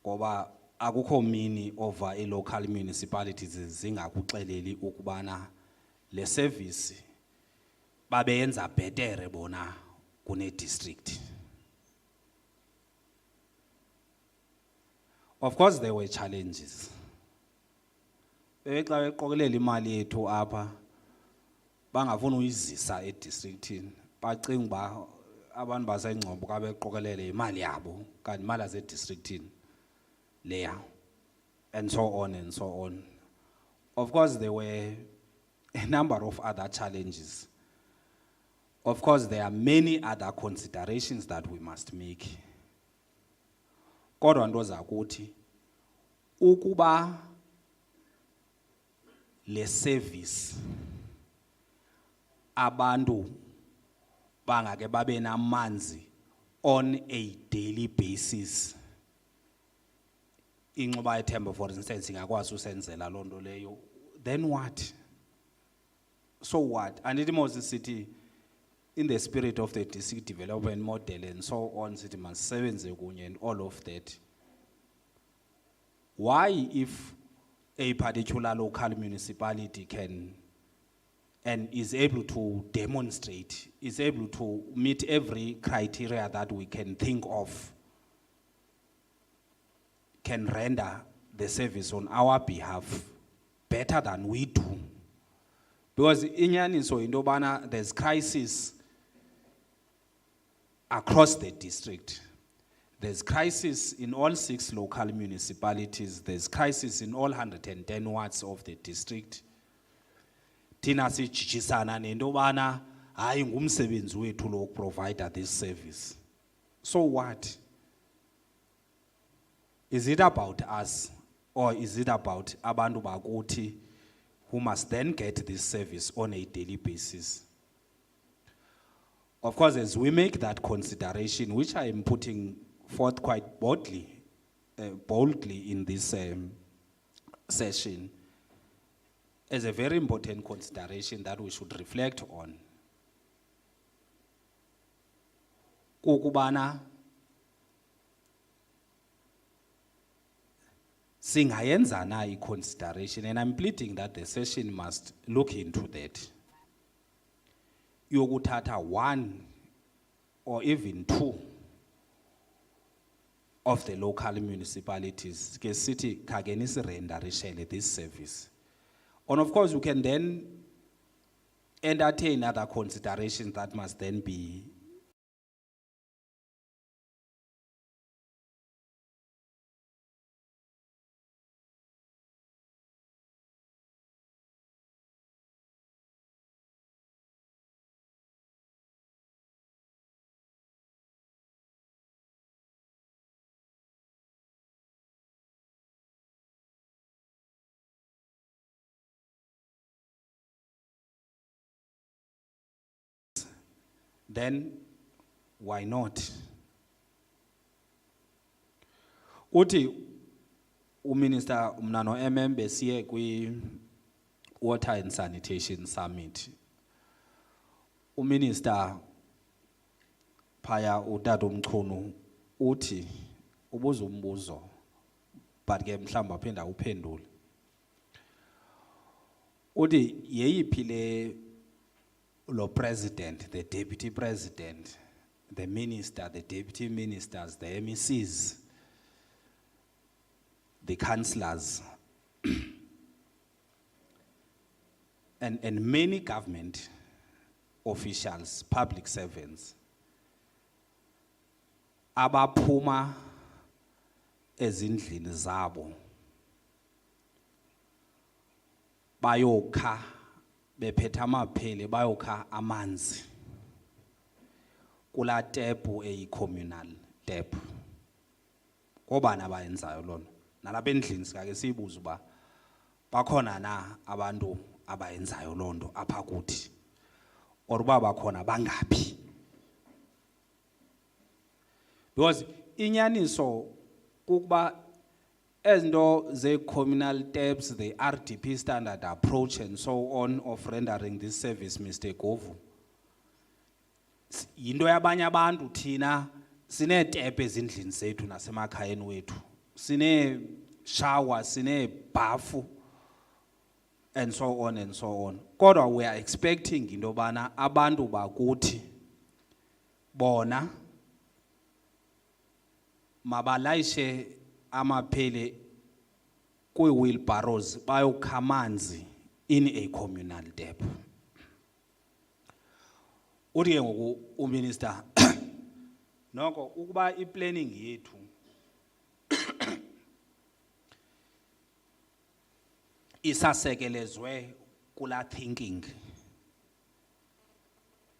ngoba akukho mini over local municipalities zingakuxeleli ukubana le service babeyenza betere bona kune district. Of course there were challenges. Xa beqokelela imali yethu apha bangafuna uyizisa edistrictini bacinga ba abantu basengcombo ka beqokelele imali yabo kanti imali asedistrictini leya, and so on and so on. Of course there were a number of other challenges. Of course there are many other considerations that we must make. Kodwa nto zakuthi ukuba le service abantu bangake babe namanzi on a daily basis, inxuba ethemba for instance ingakwazi usenzela lonto leyo, then what? So what? And it must city in the spirit of the district development model and so on, city must sevenze kunye and all of that. Why, if a particular local municipality can and is able to demonstrate, is able to meet every criteria that we can think of, can render the service on our behalf better than we do? Because inyaniso into bana there's crisis across the district. There's crisis in all 6 local municipalities. There's crisis in all 110 wards of the district. Tina sijijisana nento bana hayi ngumsebenzi wethu lo provide this service. So what? Is it about us, or is it about abantu bakuthi who must then get this service on a daily basis? Of course, as we make that consideration, which I am putting forth quite boldly in this session, as a very important consideration that we should reflect on. Kukubana singayenza na i-consideration, and I'm pleading that the session must look into that. Yokuthatha 1 or even 2 of the local municipalities ke city kagenisi renderishele this service. And of course, we can then entertain other considerations that must then be then why not? Uti uMinister umnano besiye kwi Water and Sanitation Summit. Uminister phaya uTata uMchunu uthi ubuza umbuzo but ke mhlamba phenda uphendule. Uthi yeyiphi le lo president, the deputy president, the minister, the deputy ministers, the MECs, the councillors, and many government officials, public servants, abaphuma ezindlini zabo bayokha bephethe amaphele bayokha amanzi kula tepu eyi-communal tap. Kobani abayenzayo lona? Nalapha endlini sikake siyibuza uba bakhona na abantu abayenzayo lonto apha kuthi, or uba bakhona bangaphi? Because inyaniso kukuba ezinto ze-communal taps, the RDP standard approach and so on of rendering this service, Mr. Govu, yinto yabanye abantu thina sineetepe ezindlini zethu nasemakhayeni wethu sine shower, sine bafu, and so on and so on. Kodwa we are expecting into bana abantu bakuthi bona mabalayishe amaphele kwi-wheelbarrows bayokha amanzi in a communal tap. Uthi ke ngoku uminister noko ukuba i-planning yethu isasekelezwe kula thinking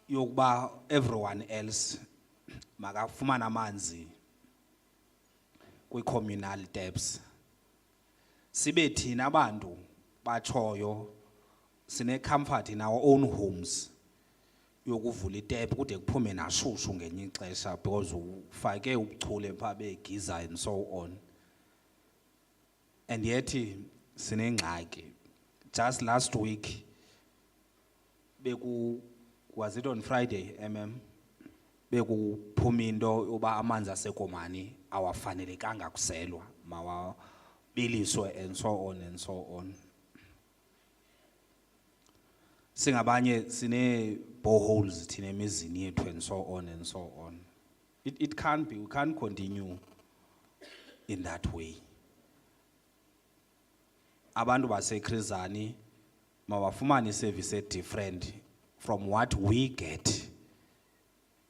yokuba everyone else makafumana amanzi kwi-communal taps, sibe thina abantu batshoyo sine comfort in our own homes yokuvula itap kude kuphume nashushu ngenye ixesha because ufake ubuchule pha begiza and so on, and yet sinengxaki. Just last week was it on Friday, bekuphuma into yoba amanzi asekomani awafanelekanga kuselwa, mawabiliswe and so on and so on. Singabanye sine boreholes thina emizini yethu and so on and so on. It can't be, we can't continue in that way. Abantu baseKrizani mabafumane service different from what we get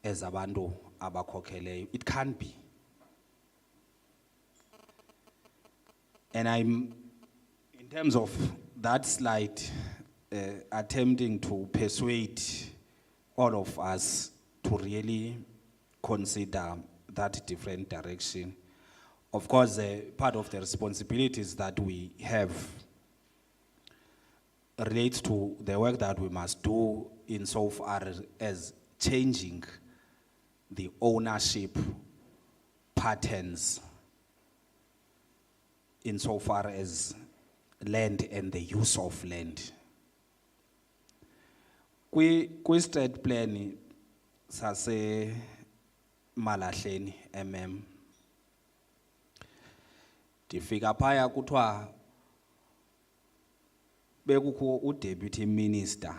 as abantu abakhokeleyo. It can't be. And I'm, in terms of that slide, attempting to persuade all of us to really consider that different direction. Of course, part of the responsibilities that we have relates to the work that we must do insofar as changing the ownership patterns insofar as land and the use of land. Kwi-state plan sase Malahleni ndifika phaya kuthiwa bekukho uDeputy Minister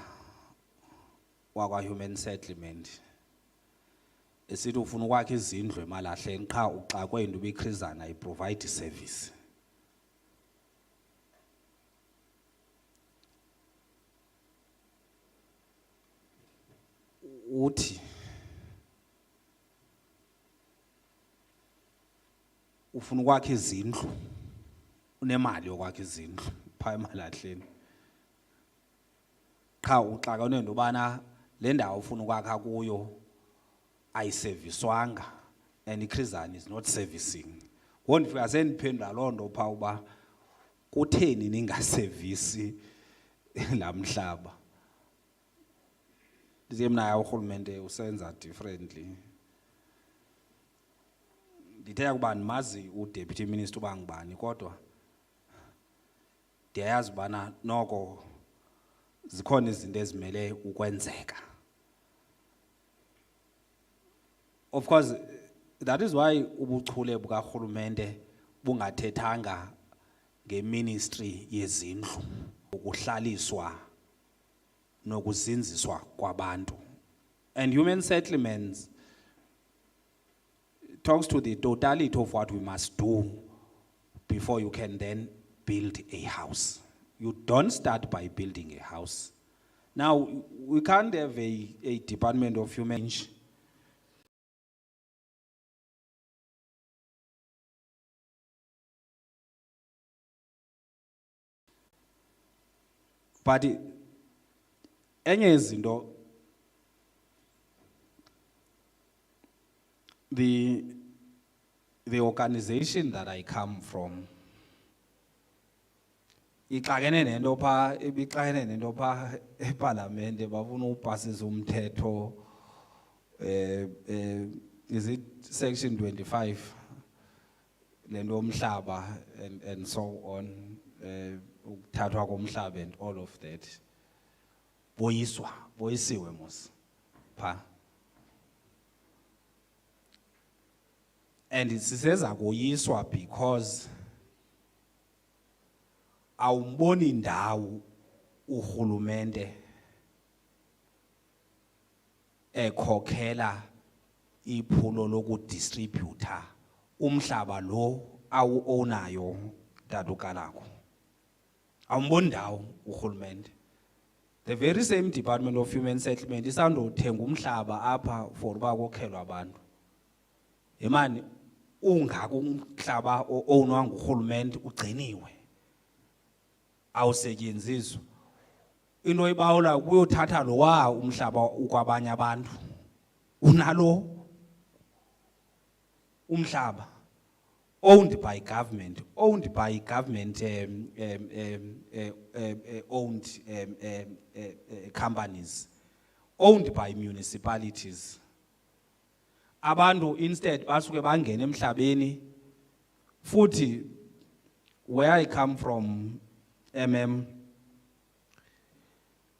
wakwa-Human Settlement esithi ufuna ukwakha izindlu eMalahleni qha uxakwe into ubiKrizana i-provide service. Uthi ufuna ukwakha izindlu, unemali yokwakha izindlu phaya eMalahleni qha uxakane nento yobana le ndawo ufuna ukwakha kuyo ayiserviswanga and iKrizana is not servicing. Wondifika sendiphendula loo nto phaa uba kutheni ningasevisi laa mhlaba. Ndithi mna urhulumente usenza differently. Ndithetha ukuba ndimazi uDeputy Minister uba ngubani kodwa ndiyayazi ubana noko zikhona izinto ezimele ukwenzeka. Of course, that is why ubuchule bukarhulumente bungathethanga ngeministry yezindlu, ukuhlaliswa nokuzinziswa kwabantu. And human settlements talks to the totality of what we must do before you can then build a house. You don't start by building a house. Now, we can't have a Department of Human Change but enye izinto the organization that I come from ixakene nento pha ibixakene nento pha eParliament bafuna upasisa umthetho is it section 25 lento omhlaba and so on ukuthathwa komhlaba and all of that boyisiwe mos pha. And siseza koyiswa because awumboni indawo urhulumente ekhokhela iphulo lokudistributor umhlaba lo awuonayo tadukalako. Awumboni indawo urhulumente. The very same Department of Human Settlement isandothenga umhlaba apha for uba kokhelwa abantu. Imani ungaka umhlaba ownwa ngurhulumente ugciniwe awusetyenziswa. Into ibawula kuyothatha lo wa umhlaba ukwabanye abantu. Unalo umhlaba owned by government, owned by government owned companies, owned by municipalities. Abantu instead basuke bangena emhlabeni futhi where I come from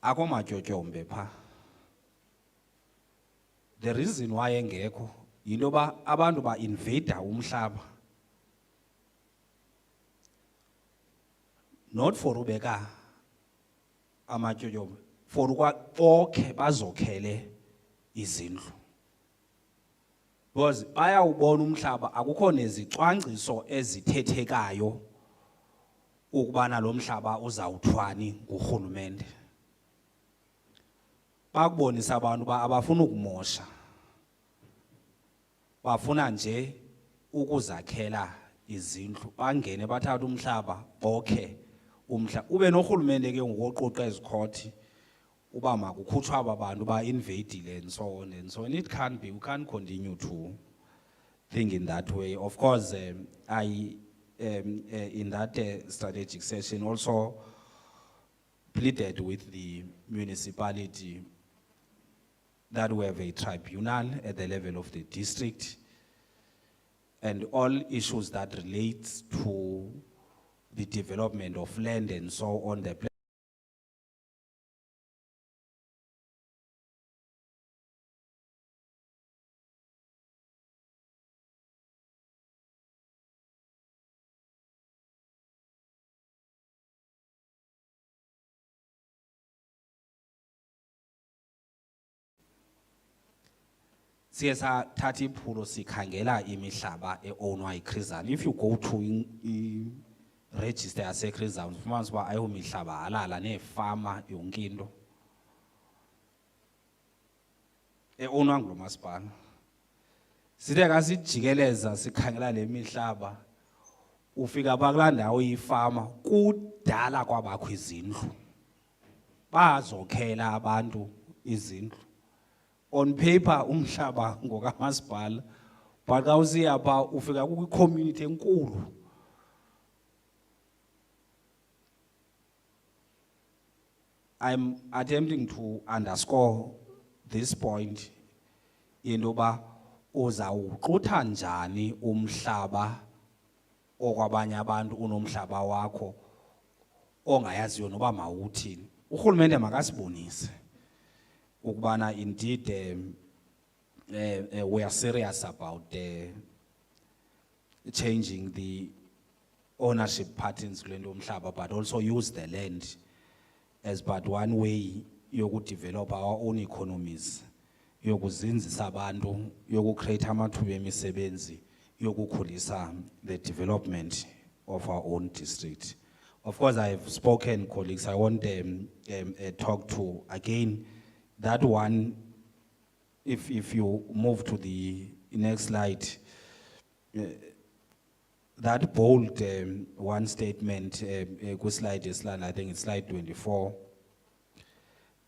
ako matyotyombe pha. The reason why engekho yinto ba abantu ba invader umhlaba. Not for ubeka amatyotyombe, for ukhe bazokhele izindlu. Because bayawubona umhlaba akukho nezicwangciso ezithethekayo ukubana lo mhlaba uzawuthwani ngurhulumente. Bakubonisa abantu ba abafuna ukumosha, bafuna nje ukuzakhela izindlu, bangene bathatha umhlaba bokhe umhlaba. Ube norhulumente ke ngokuqoqa ezikhothi uba makukhutshwa aba bantu ba invadile and so on and so on. It can't be. We can't continue to think in that way. Of course, I in that strategic session also pleaded with the municipality that we have a tribunal at the level of the district, and all issues that relate to the development of land and so on. The CSR Tati Puro Sikangela imihlaba ownwa iKrizan. If you go to register as a Krizan, fumanisa ayo mihlaba halala ne farmer yonkinto ownwa ngulo masipala. Sithe kasijikeleza sikhangela le mihlaba ufika bakulaa ndawo ifama kudala kwabakho izindlu, bazokhela abantu izindlu. On paper umhlaba ngokamasipala, but xa usiya pha ufika kwi-community enkulu. I'm attempting to underscore this point into ba uzawuxutha njani umhlaba okwabanye abantu unomhlaba wakho ongayaziyo noba mawuthini. Urhulumente makasibonise ukubana indeed we are serious about changing the ownership patterns kule nto umhlaba, but also use the land as but one way yokudevelop our own economies, yokuzinzisa abantu, yokucreate amathuba emisebenzi, yokukhulisa the development of our own district. Of course, I have spoken, colleagues. I want talk to again that one. If you move to the next slide, that bold one statement, slide is I think it's slide 24,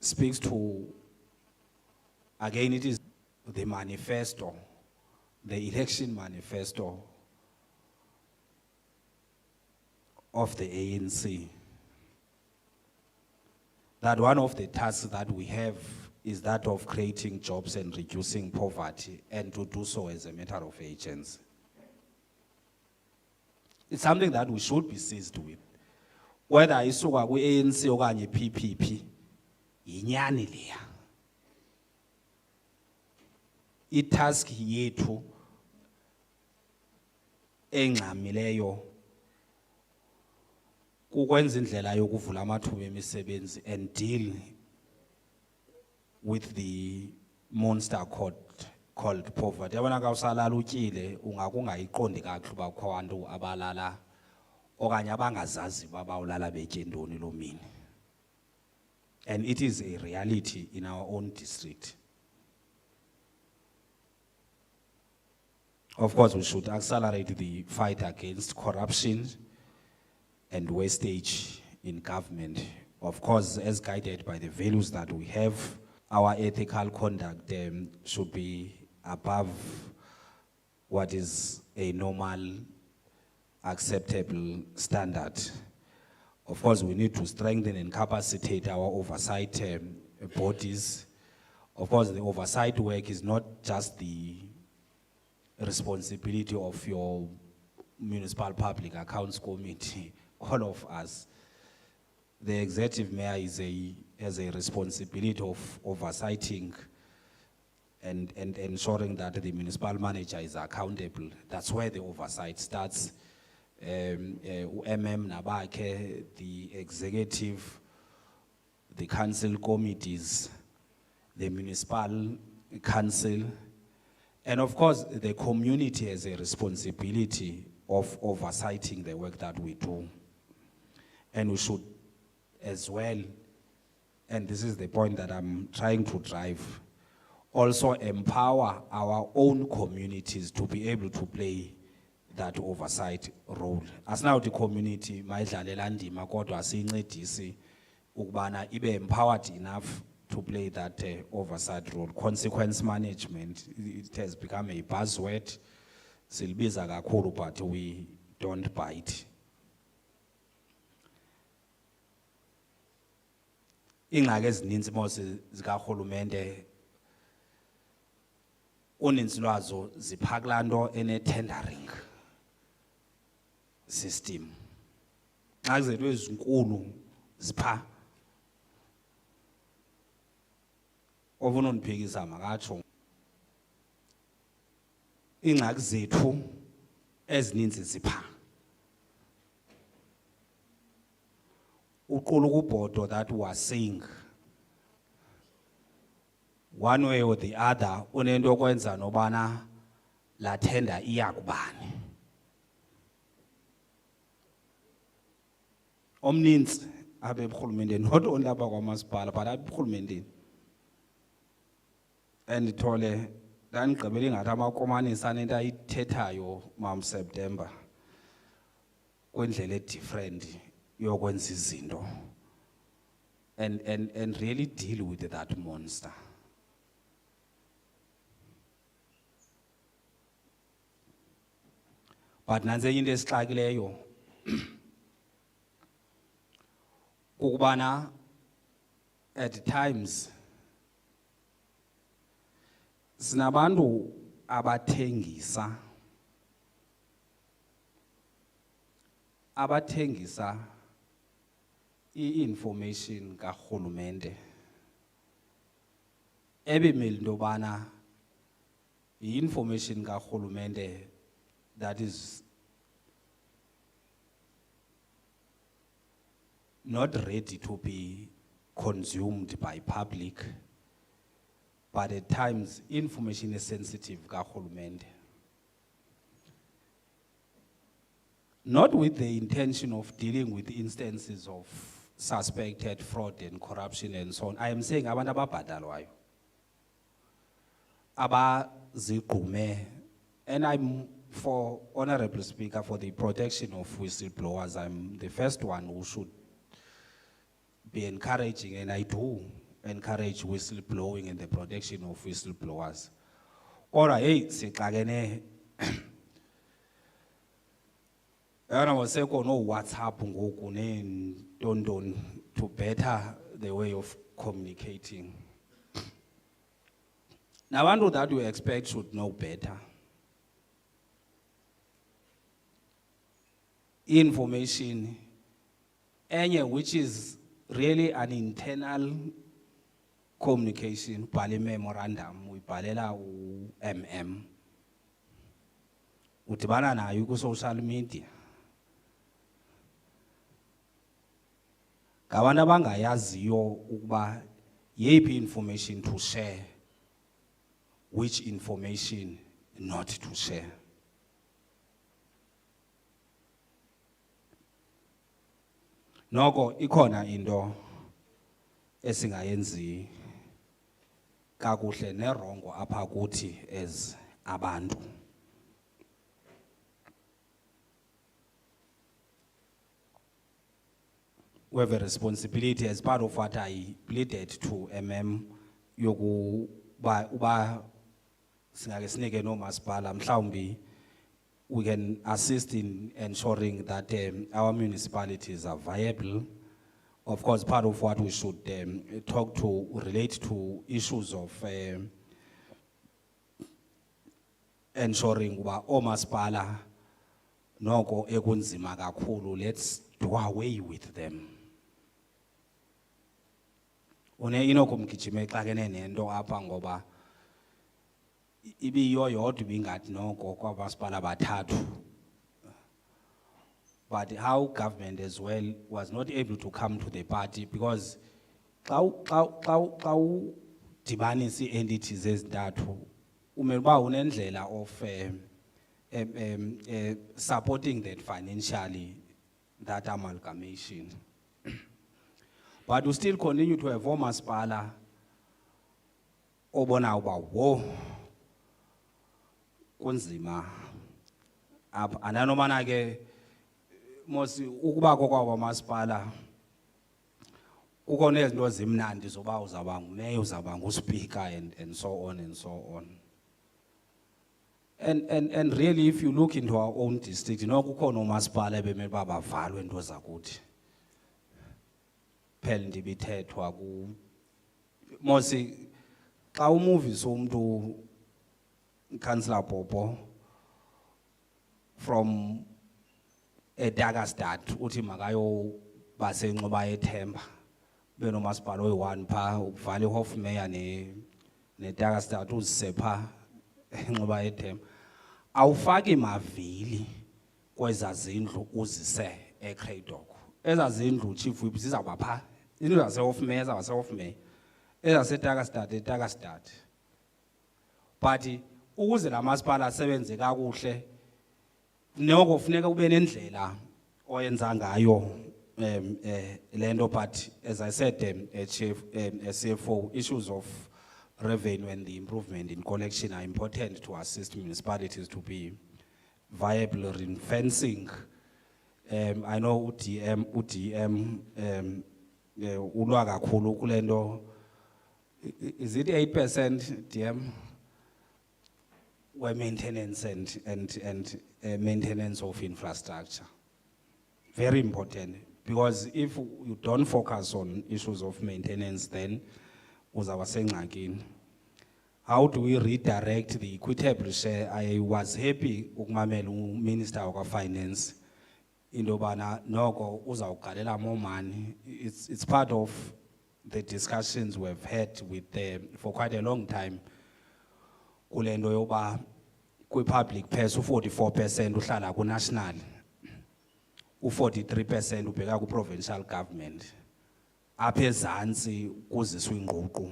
speaks to, again, it is the manifesto, the election manifesto of the ANC. That one of the tasks that we have is that of creating jobs and reducing poverty, and to do so as a matter of urgency. It's something that we should be seized with. Whether isuka kwi-ANC okanye PPP, yinyani leya. I-task yethu engxamileyo kukwenza indlela yokuvula amathuba emisebenzi and deal with the monster called poverty. Yabona ka usalala utyile ungakungayiqondi kakuhle uba kukho abantu abalala okanye abangazazi baba ulala betye ntoni lo mini. And it is a reality in our own district. Of course, we should accelerate the fight against corruption and wastage in government. Of course, as guided by the values that we have, our ethical conduct should be above what is a normal, acceptable standard. Of course, we need to strengthen and capacitate our oversight bodies. Of course, the oversight work is not just the responsibility of your Municipal Public Accounts Committee. All of us, the executive mayor has a responsibility of oversighting and ensuring that the municipal manager is accountable. That's where the oversight starts. Nabake, the executive, the council committees, the municipal council, and of course the community has a responsibility of oversighting the work that we do. And we should as well, and this is the point that I'm trying to drive, also empower our own communities to be able to play that oversight role. As now the community mayidlalela ndima kodwa asincedisi ukubana ibe empowered enough to play that oversight role. Consequence management, it has become a buzzword. Silbiza kakhulu, but we don't buy it. Ingxaki ezininzi mose zikaRhulumente uninzi lwazo ziphakulaa nto ene-tendering system. Xa kuzethu ezinkulu zipha. Ofuna undiphikisa makatsho. Ingxaki zethu ezininzi zipha. Uqulu kubhodo that was saying one way or the other unento okwenza nobana la tender iya kubani. Omninzi abe eburhulumenteni, not only apha kwamasipala but apha eburhulumenteni. And thole ndandigqibela ingathi amakomanisi anento ayithethayo September kwendlela different yokwenza izinto and really deal with that monster. But nanze into esixakileyo kukubana at times sinabantu abathengisa i-information kaRhulumente ebemeli into bana i-information kaRhulumente that is not ready to be consumed by public, but at times information is sensitive kaRhulumente. Not with the intention of dealing with instances of suspected fraud and corruption and so on. I am saying abantu ababhatalwayo abazigqume, and I'm for Honorable Speaker for the protection of whistleblowers. I'm the first one who should be encouraging, and I do encourage whistleblowing and the protection of whistleblowers. Ora hey sixakene yana waseko no WhatsApp ngoku neentondoni to better the way of communicating. Nabantu that we expect should know better. Information enye which is really an internal communication, ubhale memorandum, uyibhalela MM. udibana nayo ku social media ngabantu abangayaziyo ukuba yeyiphi information to share, which information not to share. Noko ikhona into esingayenzi kakuhle nerongo apha kuthi as abantu. We have a responsibility as part of what I pleaded to yoku uba singake sinike nomasipala mhlawumbi we can assist in ensuring that our municipalities are viable. Of course, part of what we should talk to relate to issues of ensuring uba omasipala noko ekunzima kakhulu, let's do away with them. Une inokumgijima exakene nento apha ngoba ibiyo yodwa ibingathi noko kwamasipala bathathu. But how government as well was not able to come to the party because xa udibanisa ii-entities ezintathu umele uba unendlela of supporting that financially, that amalgamation. But we still continue to have omasipala obona uba wo kunzima apha. Andanomana ke mosi ukuba kokwa masipala kukho nezinto zimnandi zoba uzaba ngumeya, uzaba nguspeaker and so on and so on. And really, if you look into our own district, you know, kukhona umasipala ebemele uba bavalwe into zakuthi phela ndibithethwa ku mosi xa umuvisa umuntu Councillor Popo from eDagastad uthi makayo basenxuba ethemba benomasipala oyi-1 pha uvala ihof mayor neDagastad uzise pha enxuba ethemba awufaki mavili kwezazindlu uzise eCraddock. Ezazindlu chief whip zizawuba pha indlu zasehof mayor zasehof mayor ezaseDagastad eDagastad. But ukuze la masipala asebenze kakuhle noko kufuneka ube nendlela oyenza ngayo lento. But as I said, Chief CFO, issues of revenue and the improvement in collection are important to assist municipalities to be viable. In fencing, I know UDM ulwa kakhulu kule nto. Is it 8% DM? Where maintenance and maintenance of infrastructure. Very important, because if you don't focus on issues of maintenance, then uzawa sengxakini. How do we redirect the equitable share? I was happy ukumamela uMinister of Finance into bana noko uzawugalela more money. It's part of the discussions we've had with them for quite a long time. Kulendo yoba kwi-public purse 44% uhlala ku-national, 43% ubheka ku-provincial government. Apha ezantsi kuziswa ingququ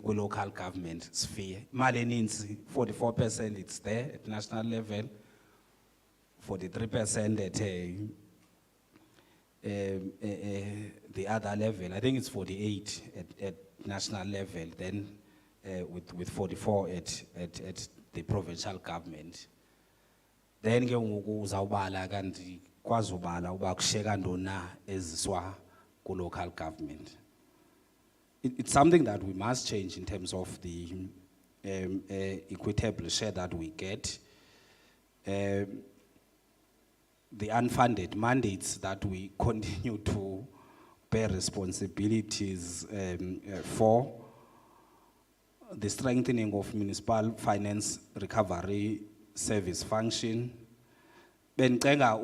kwi-local government sphere. Imali eninzi 44% it's there at national level, 43% at the other level. I think it's 48 at national level, then with 44 at the provincial government. Then ke ngoku uzawubala kanti kwazi ubala uba kusheka ntoni na eziswa ku local government. It's something that we must change in terms of the equitable share that we get. The unfunded mandates that we continue to bear responsibilities for. The strengthening of municipal finance recovery service function. Bencenga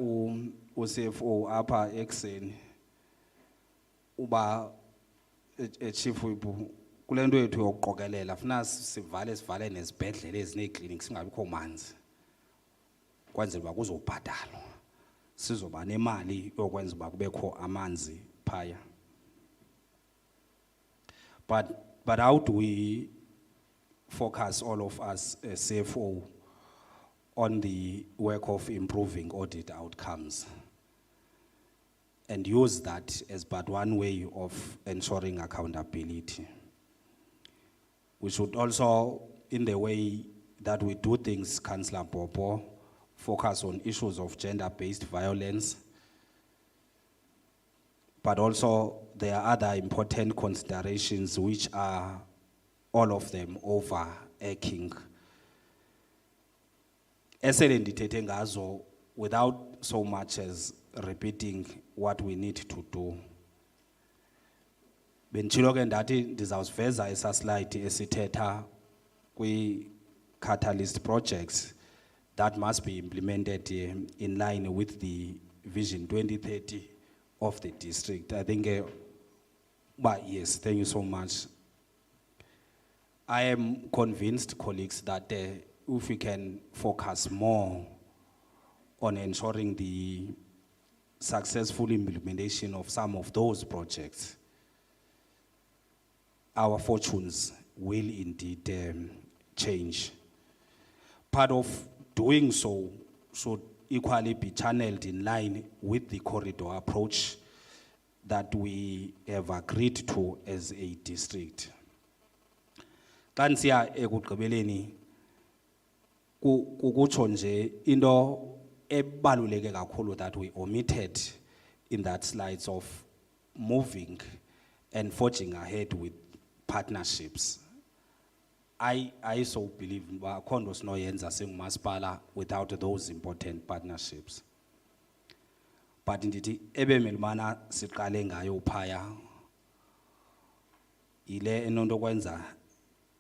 CFO apha ekseni uba chief whip kule nto yethu yokuqokelela funa sivale nezibhedlele ezineeclinics singabikho manzi. kwenzela uba kuzobhatalwa sizoba nemali yokwenza uba kubekho amanzi phaya. But how do we focus, all of us as CFO, on the work of improving audit outcomes and use that as but one way of ensuring accountability? We should also, in the way that we do things, Councillor Bobo, focus on issues of gender-based violence, but also there are other important considerations which are all of them overarching. Esele ndithethe ngazo without so much as repeating what we need to do. Benditshilo ke ndathi ndizawusiveza esa slide esithetha kwi-catalyst projects that must be implemented in line with the Vision 2030 of the district. I think, but yes, thank you so much. I am convinced, colleagues, that if we can focus more on ensuring the successful implementation of some of those projects, our fortunes will indeed change. Part of doing so should equally be channeled in line with the corridor approach that we have agreed to as a district. Kansiya ekugqibeleni kukutsho nje into ebaluleke kakhulu that we omitted in that slides of moving and forging ahead with partnerships. I so believe ba akhondo sinoyenza singumasipala without those important partnerships. But ndithi ebemelumana siqale ngayo phaya ile enonto kwenza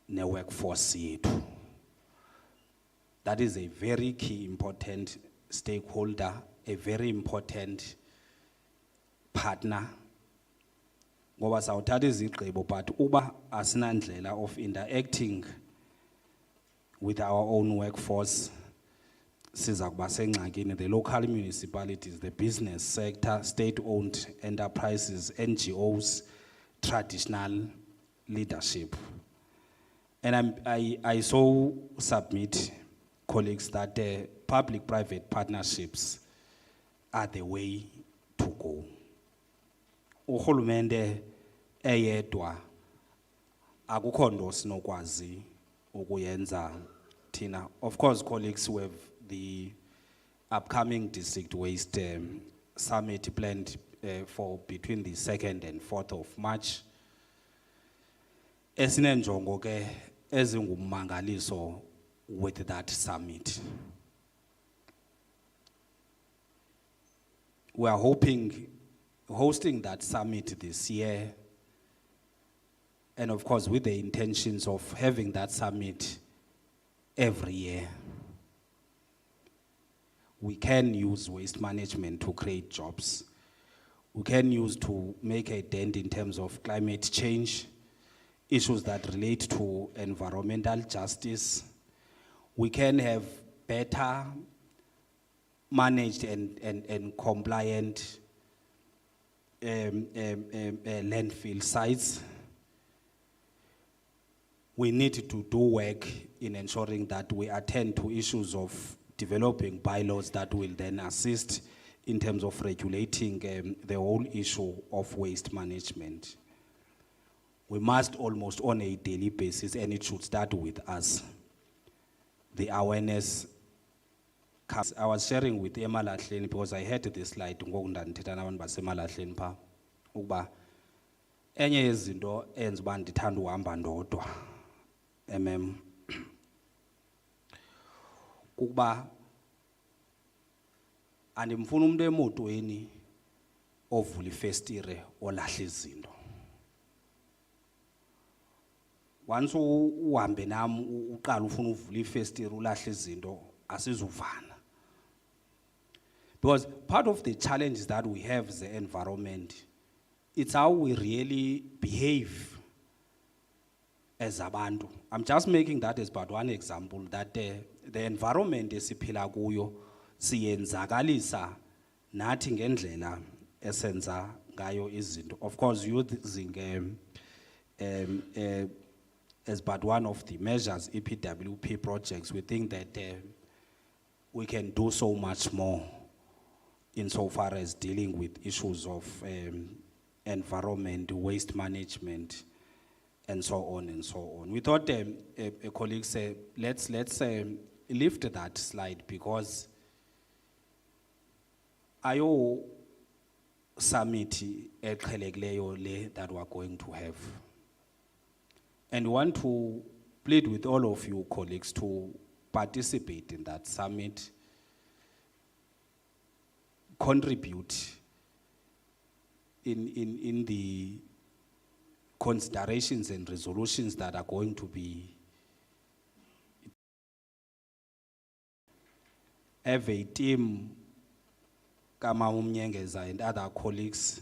ne workforce yethu. That is a very key important stakeholder, a very important partner. Ngoba sawuthatha izigqibo but uba asinandlela of interacting with our own workforce, siza kuba sengxakini. The local municipalities, the business sector, state-owned enterprises, NGOs, traditional leadership. And I so submit, colleagues, that public-private partnerships are the way to go. Urhulumente eyedwa akukho nto sinokwazi ukuyenza thina. Of course, colleagues, we have the upcoming district waste summit planned for between the 2nd and 4th of March. Esinenjongo ke ezingummangaliso with that summit. We are hosting that summit this year, and of course with the intentions of having that summit every year. We can use waste management to create jobs. We can use to make a dent in terms of climate change, issues that relate to environmental justice. We can have better managed and compliant landfill sites. We need to do work in ensuring that we attend to issues of developing bylaws that will then assist in terms of regulating the whole issue of waste management. We must almost on a daily basis, and it should start with us, the awareness. I was sharing with Emalahleni because I had this slide ngoku ndandithetha nabantu basemalahleni pha ukuba enye yezinto enza uba ndithanda uhamba ndodwa kukuba andimfuna umuntu emotweni ovula ifestire olahla izinto. Once uhambe nami uqala ufuna uvula ifestire ulahla izinto asizuvana. Because part of the challenges that we have as the environment, it's how we really behave as abantu. I'm just making that as but one example, that the environment esiphila kuyo, siyenzakalisa nathi ngendlela esenza ngayo izinto. Of course, using as but one of the measures, EPWP projects, we think that we can do so much more insofar as dealing with issues of environment, waste management, and so on and so on. We thought, colleagues, let's lift that slide, because ayo summit eqhelekileyo le that we're going to have. And we want to plead with all of you colleagues to participate in that summit, contribute in the considerations and resolutions that are going to be, have a team, Kama Umnyengeza and other colleagues,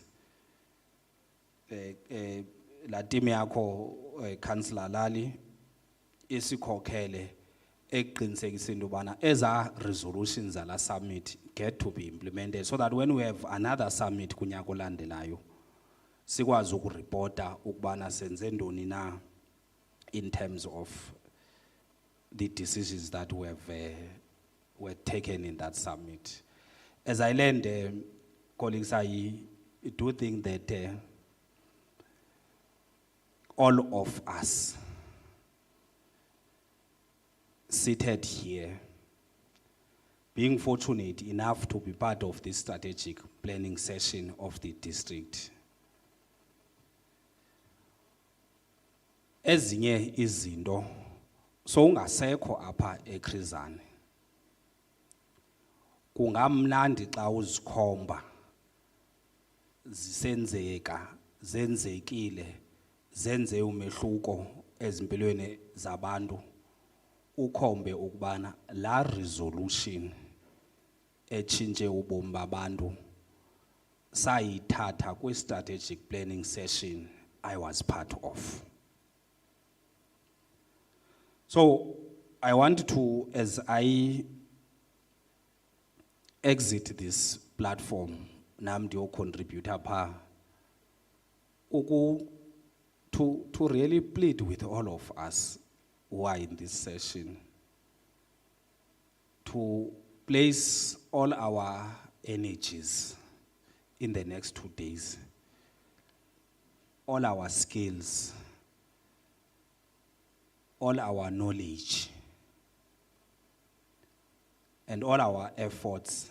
la team yako Councillor Lali, isikhokhele eqinisekisa into ubana eza resolutions zala summit get to be implemented, so that when we have another summit kunyaka olandelayo sikwazi ukureporta ukubana senze ntoni na in terms of the decisions that were taken in that summit. As I learned, colleagues, I do think that all of us seated here, being fortunate enough to be part of this strategic planning session of the district, ezinye izinto so ungasekho apha eKrizane kungamnandi xa uzikhomba zisenzeka, zenzekile, zenze umehluko ezimpilweni zabantu, ukhombe ukubana la resolution etshintshe ubomi babantu sayithatha kwi-strategic planning session I was part of. So I want to, as I exit this platform, nam ndiyo contributor pa, to really plead with all of us who are in this session to place all our energies in the next 2 days, all our skills, all our knowledge, and all our efforts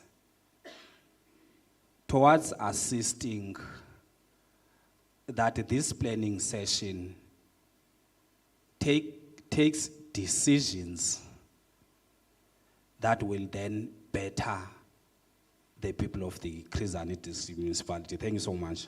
towards assisting that this planning session takes decisions that will then better the people of the Chdm municipality. Thank you so much.